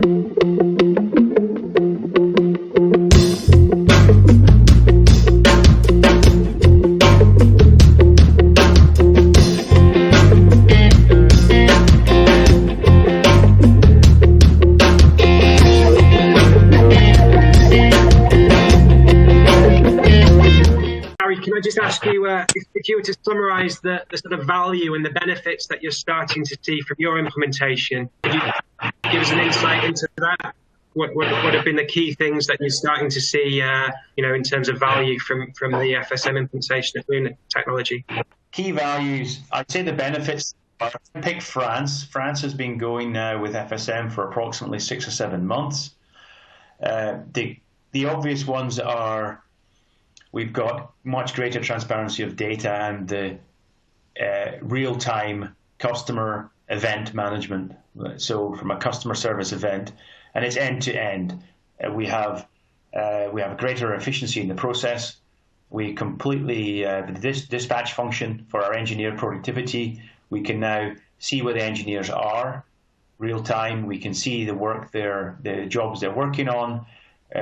Can I just ask you, if you were to summarise the sort of value and the benefits that you're starting to see from your implementation, could you give us an insight into that? What have been the key things that you're starting to see, in terms of value from the FSM implementation of Luneau Technology? Key values, I'd say the benefits are, pick France. France has been going now with FSM for approximately 6 or 7 months. The obvious ones are, we've got much greater transparency of data and the real-time customer event management. So from a customer service event, and it's end-to-end. We have greater efficiency in the process. We completely, the dispatch function for our engineer productivity, we can now see where the engineers are real-time. We can see the work the jobs they're working on.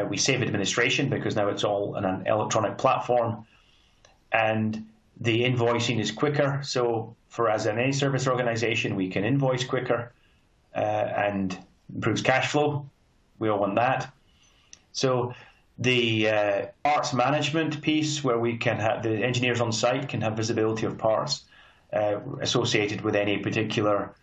We save administration because now it's all on an electronic platform, and the invoicing is quicker. So as any service organization, we can invoice quicker and improves cash flow. We all want that. So the parts management piece, where we can have the engineers on site can have visibility of parts associated with any particular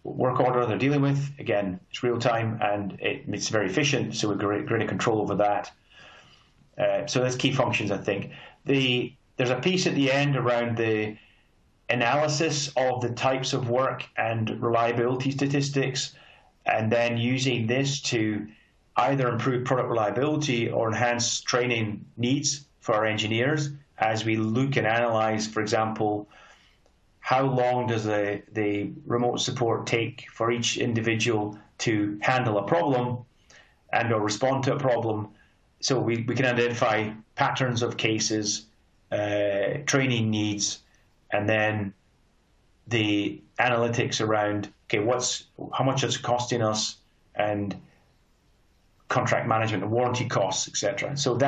work order they're dealing with. Again, it's real time and it's very efficient, so we've got greater control over that. So that's key functions, I think. There's a piece at the end around the analysis of the types of work and reliability statistics, and then using this to either improve product reliability or enhance training needs for our engineers as we look and analyze, for example, how long does the remote support take for each individual to handle a problem and or respond to a problem? So we can identify patterns of cases, training needs, and then the analytics around, okay, how much it's costing us, and contract management and warranty costs, etc. So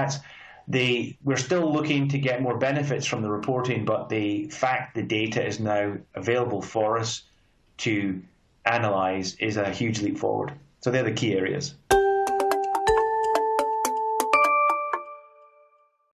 we're still looking to get more benefits from the reporting, but the fact the data is now available for us to analyze is a huge leap forward. So they're the key areas.